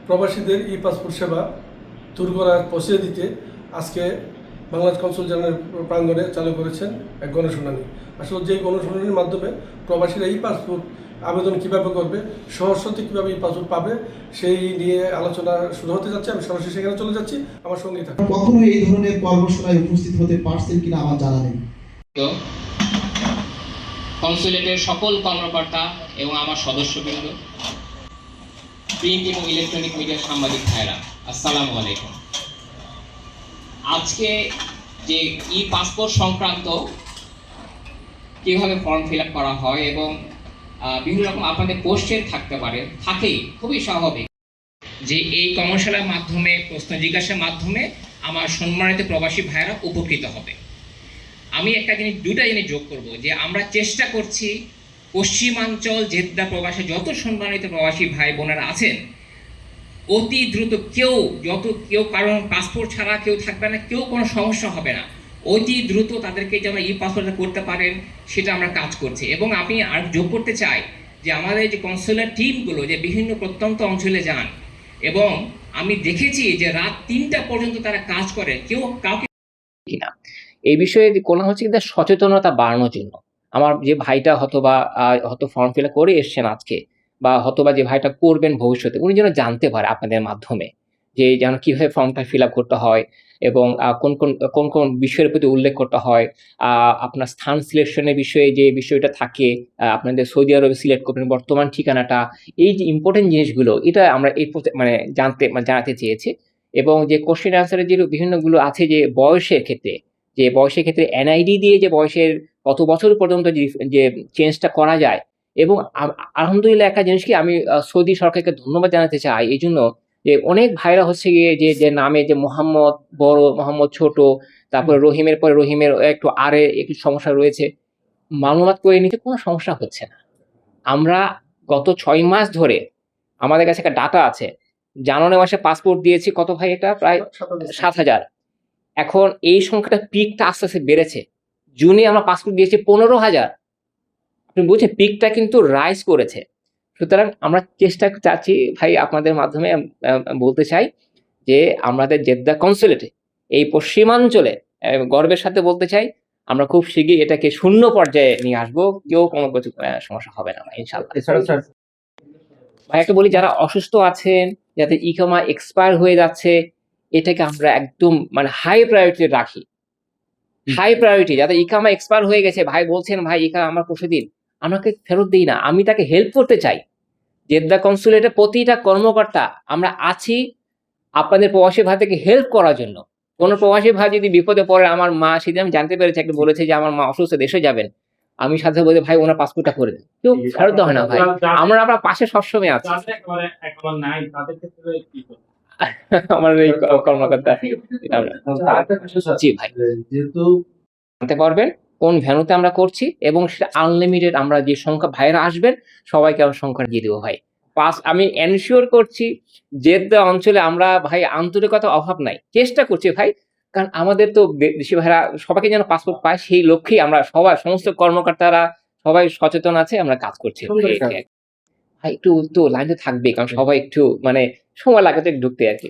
প্রবাসীদের ই পাসপোর্ট সেবা দুর্গরা পৌঁছে দিতে আজকে বাংলাদেশ কনসুল জেনারেল প্রাঙ্গণে চালু করেছেন এক গণশুনানি। আসলে যে গণশুনানির মাধ্যমে প্রবাসীরা ই পাসপোর্ট আবেদন কীভাবে করবে, সহজতে কীভাবে ই পাসপোর্ট পাবে, সেই নিয়ে আলোচনা শুরু হতে যাচ্ছে। আমি সরাসরি সেখানে চলে যাচ্ছি, আমার সঙ্গেই থাকুন। কখনো এই ধরনের কর্মশালায় উপস্থিত হতে পারছেন কিনা আমার জানা নেই। কনসুলেটের সকল কর্মকর্তা এবং আমার সদস্যবৃন্দ, প্রিন্ট এবং ইলেকট্রনিক মিডিয়ার সাংবাদিক ভাইরা, আসসালামু আলাইকুম। আজকে যে ই পাসপোর্ট সংক্রান্ত কিভাবে ফর্ম ফিল আপ করা হয় এবং বিভিন্ন রকম আপনাদের কোশ্চেন থাকতে পারে, থাকেই, খুবই স্বাভাবিক যে এই কর্মশালার মাধ্যমে প্রশ্ন জিজ্ঞাসার মাধ্যমে আমার সম্মানিত প্রবাসী ভাইরা উপকৃত হবে। আমি দুটা জিনিস যোগ করব যে আমরা চেষ্টা করছি পশ্চিমাঞ্চল জেদ্দা প্রবাসী যত সম্মানিত প্রবাসী ভাই বোনেরা আছেন, অতি দ্রুত কেউ কারণ পাসপোর্ট ছাড়া কেউ থাকবে না, কেউ কোনো সমস্যা হবে না, অতি দ্রুত তাদেরকে যেন ই পাসপোর্টটা করতে পারেন সেটা আমরা কাজ করছি। এবং আমি আর যোগ করতে চাই যে আমাদের যে কনসুলার টিমগুলো যে বিভিন্ন প্রত্যন্ত অঞ্চলে যান এবং আমি দেখেছি যে রাত 3টা পর্যন্ত তারা কাজ করে, কেউ কাউকে কিনা এই বিষয়ে কোনো হচ্ছে কিন্তু সচেতনতা বাড়ানোর জন্য। আমার যে ভাইটা হয়তো ফর্ম ফিল আপ করে এসছেন আজকে, বা হয়তোবা যে ভাইটা করবেন ভবিষ্যতে, উনি যেন জানতে পারে আপনাদের মাধ্যমে যে যেন কিভাবে ফর্মটা ফিল আপ করতে হয় এবং কোন কোন বিষয়ের প্রতি উল্লেখ করতে হয়, আপনার স্থান সিলেকশনের বিষয়ে যে বিষয়টা থাকে, আপনাদের সৌদি আরবে সিলেক্ট করবেন বর্তমান ঠিকানাটা, এই যে ইম্পর্টেন্ট জিনিসগুলো, এটা আমরা এই জানাতে চেয়েছি। এবং যে কোশ্চেন আনসারের যে বিভিন্নগুলো আছে যে বয়সের ক্ষেত্রে এনআইডি দিয়ে যে বয়সের কত বছর পর্যন্ত যে চেঞ্জটা করা যায়। এবং আলহামদুলিল্লাহ একটা জিনিস কি আমি সৌদি সরকারকে ধন্যবাদ জানাতে চাই এই জন্য যে অনেক ভাইরা হচ্ছে গিয়ে যে নামে যে মোহাম্মদ বড়, মোহাম্মদ ছোট, তারপরে রহিমের পরে রহিমের একটু একটু সমস্যা রয়েছে, মালুমাত করে নিতে কোনো সমস্যা হচ্ছে না। আমরা গত 6 মাস ধরে আমাদের কাছে একটা ডাটা আছে, জানুয়ারি মাসে পাসপোর্ট দিয়েছি কত ভাই, এটা প্রায় 7,000। এখন এই সংখ্যাটা পিকটা আস্তে আস্তে বেড়েছে। জুনে আমরা পাসপোর্ট দিয়েছি 15,000। আপনি বুঝছেন, পিকটা কিন্তু রাইজ করেছে। সুতরাং আমরা চেষ্টা চাচ্ছি ভাই, আপনাদের মাধ্যমে বলতে চাই যে আমাদের জেদ্দা কনসুলেটে এই পশ্চিমাঞ্চলে গর্বের সাথে বলতে চাই আমরা খুব শীঘ্রই এটাকে 0 পর্যায়ে নিয়ে আসবো। কেউ কোনো কিছু সমস্যা হবে না ইনশাআল্লাহ। ভাই একটা বলি, যারা অসুস্থ আছেন, যাদের ইকামা এক্সপায়ার হয়ে যাচ্ছে, এটাকে আমরা একদম হাই প্রায়োরিটি রাখি। হাই প্রায়োরিটি যাদের ইকামা এক্সপায়ার হয়ে গেছে, ভাই বলছেন ভাই ইকামা আমার পৌঁছে দিন, আমাকে ফেরত দিই না, আমি তাকে হেল্প করতে চাই। জেদ্দা কনসুলেটে প্রতিটা কর্মকর্তা আমরা আছি আপনাদের প্রবাসী ভাইদেরকে হেল্প করার জন্য। কোনো প্রবাসী ভাই যদি বিপদে পড়ে, আমার মা সেদিন আমি জানতে পেরেছি, একটা বলেছে যে আমার মা অসুস্থ, দেশে যাবেন, আমি সাথে বলে ভাই ওনার পাসপোর্টটা করে দিন, কেউ ফেরত দেওয়া হয় না ভাই, আমরা আপনার পাশে সবসময় আছি। আমার এই কর্মকর্তা জি ভাই যেহেতু জানতে পারবেন কোন ভ্যানুতে আমরা করছি এবং সেটা আনলিমিটেড, আমরা যে সংখ্যা ভাইরা আসবেন সবাইকে আমার সংখ্যা দিয়ে দেবো ভাই। আমি এনশিওর করছি জেদ্দা অঞ্চলে আমরা ভাই আন্তরিকতা অভাব নাই, চেষ্টা করছি ভাই, কারণ আমাদের তো দেশি ভাইরা সবাইকে যেন পাসপোর্ট পায় সেই লক্ষ্যেই আমরা সমস্ত কর্মকর্তারা সবাই সচেতন আছে, আমরা কাজ করছি ভাই। একটু তো লাইনে থাকবে, কারণ সবাই একটু সময় লাগাতে ঢুকতে আর কি,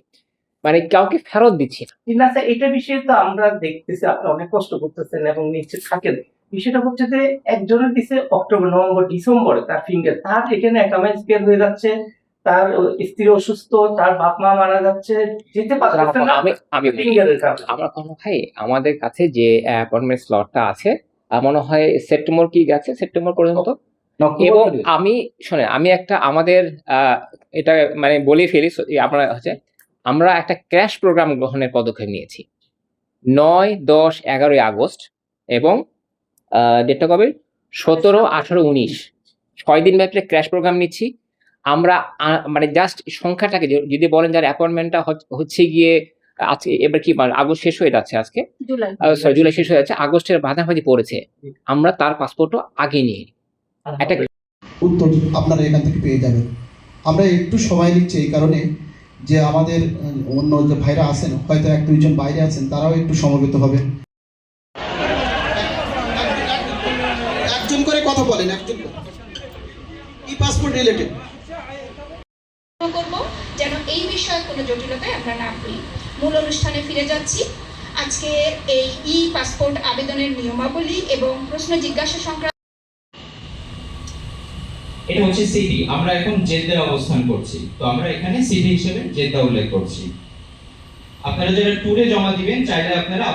কাউকে ফেরত দিচ্ছি না। আচ্ছা, এটা বিষয়ে তো আমরা দেখতেছি আপনি অনেক কষ্ট করতেছেন এবং নিশ্চিত থাকেন। বিষয়টা হচ্ছে যে একজনের দিছে অক্টোবর, নভেম্বর, ডিসেম্বরে তার ফিঙ্গার, তার এখানে অ্যাকাউন্ট স্পেল হয়ে যাচ্ছে, তার স্ত্রী অসুস্থ, তার বাপ মা মারা যাচ্ছে, যেতে পারছে না। আমি আমরা কোনো ভাই আমাদের কাছে যে অ্যাপয়েন্টমেন্ট স্লটটা আছে মনে হয় সেপ্টেম্বর পর্যন্ত। এবং আমি একটা আমাদের এটা বলে ফেলি, আপনারা আমরা একটা ক্র্যাশ প্রোগ্রাম গ্রহণের পদক্ষেপ নিয়েছি 9, 10, 11 আগস্ট এবং ডেটটা কবে, 17, 18, 19, 6 দিন ব্যাপী ক্র্যাশ প্রোগ্রাম নিচ্ছি আমরা। জাস্ট সংখ্যাটাকে যদি বলেন, যার অ্যাপয়েন্টমেন্টটা হচ্ছে গিয়ে আজকে, এবার কি আগস্ট শেষ হয়ে যাচ্ছে, আজকে জুলাই শেষ হয়ে যাচ্ছে, আগস্টের মাঝামাঝি পড়েছে, আমরা তার পাসপোর্টও আগে নিয়ে একটা উত্তর আপনারা এখান থেকে পেয়ে যাবেন। আমরা একটু সময় নিচ্ছি এই কারণে যে আমাদের অন্য যে ভাইরা আছেন, হয়তো 1-2 জন বাইরে আছেন, তারাও একটু সমবেত হবেন। একজন করে কথা বলেন, একজন ই পাসপোর্ট রিলেটেড। করব যেন এই বিষয়ে কোনো জটিলতায় আমরা না পড়ি। মূল অনুষ্ঠানে ফিরে যাচ্ছি। আজকে এই ই পাসপোর্ট আবেদনের নিয়মাবলী এবং প্রশ্ন জিজ্ঞাসা সংক্রান্ত এটা হচ্ছে সিটি। আমরা এখন জেদ্দায় অবস্থান করছি, তো আমরা এখানে সিটি হিসেবে জেদ্দা উল্লেখ করছি। আপনারা যারা ট্যুরে জমা দিবেন চাইলে আপনারা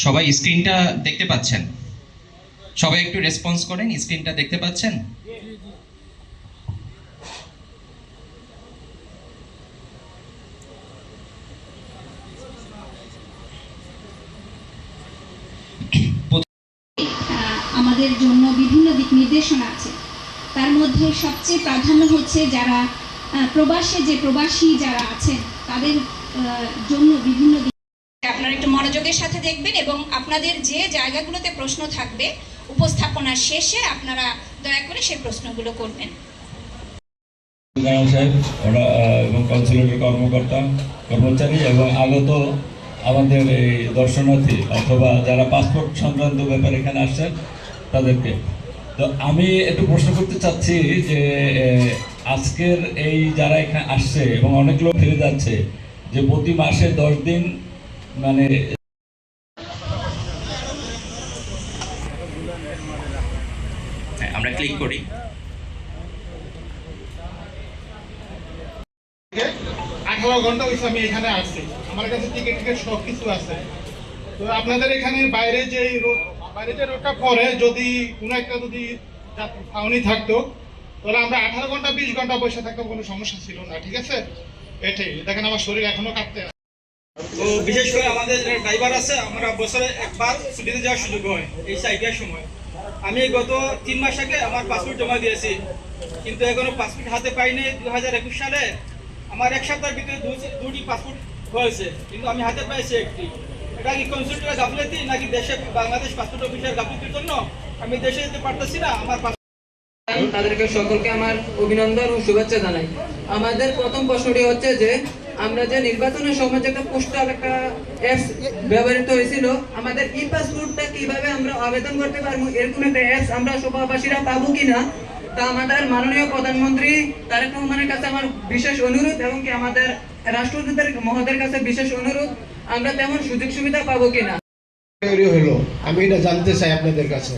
সবাই স্ক্রিনটা দেখতে পাচ্ছেন? সবাই একটু রেসপন্স করেন, স্ক্রিনটা দেখতে পাচ্ছেন? আমাদের জন্য বিভিন্ন দিক নির্দেশনা আছে। তার মধ্যে সবচেয়ে প্রাধান্য হচ্ছে যারা প্রবাসী যারা আছেন তাদের জন্য বিভিন্ন দিক। আপনারা একটু মনোযোগের সাথে দেখবেন এবং আপনাদের যে জায়গাগুলোতে প্রশ্ন থাকবে উপস্থাপনার শেষে আপনারা দয়া করে সেই প্রশ্নগুলো করবেন। সাহেব ওরা এবং কনসুলেটের কর্মচারী এবং আগত আমাদের এই দর্শনার্থী অথবা যারা পাসপোর্ট সংক্রান্ত ব্যাপারে এখানে আসছেন তাদেরকে, তো আমি একটু প্রশ্ন করতে চাচ্ছি যে আজকের এই যারা এখানে আসছে এবং অনেক লোক ফিরে যাচ্ছে, যে প্রতি মাসে 10 দিন মানে আমরা ক্লিক করি। 18 ঘন্টা হয়েছে আমি এখানে আসছি, আমার কাছে টিকিট সব কিছু আছে। তো আপনাদের এখানে বাইরে যে রোডটা পরে যদি কোনো একটা যদি ছাউনি থাকতো তাহলে আমরা 18 ঘন্টা 20 ঘন্টা বসে থাকতাম, কোনো সমস্যা ছিল না। ঠিক আছে, এটাই দেখেন আমার শরীর এখনো কাঁপতে আছে। তো বিশেষ করে আমাদের ড্রাইভার আছে, আমরা বছরে একবার ছুটিতে যাওয়ার সুযোগ হয় এই সাইকের সময়। আমি গত 3 মাস আগে আমার পাসপোর্ট জমা দিয়েছি, কিন্তু এখনো পাসপোর্ট হাতে পাইনি। 2021 সালে আমার এক সপ্তাহের ভিতরে দুটি পাসপোর্ট হয়েছে, কিন্তু আমি হাতে পাইছি একটি। এটা কি কনসুলেটের গাফিলতি নাকি দেশে বাংলাদেশ পাসপোর্ট অফিসের গাফিলতির জন্য আমি দেশে যেতে পারতেছি না? আমার তাদেরকে সকলকে আমার অভিনন্দন ও শুভেচ্ছা জানাই। আমাদের প্রথম প্রশ্নটি হচ্ছে যে আমরা যে নির্বাচনের সময় যে একটা পোস্টাল একটা অ্যাপস ব্যবহৃত হয়েছিল, আমাদের ই পাসপোর্টটা কিভাবে আমরা আবেদন করতে পারবো এরকম একটা অ্যাপস আমরা সভাবাসীরা পাবো কিনা, তা আমাদের মাননীয় প্রধানমন্ত্রী তারেক রহমানের কাছে আমার বিশেষ অনুরোধ এবং কি আমাদের রাষ্ট্রদূতের মহোদয়ের কাছে বিশেষ অনুরোধ, আমরা তেমন সুযোগ সুবিধা পাবো কিনা। হলো আমি এটা জানতে চাই আপনাদের কাছে।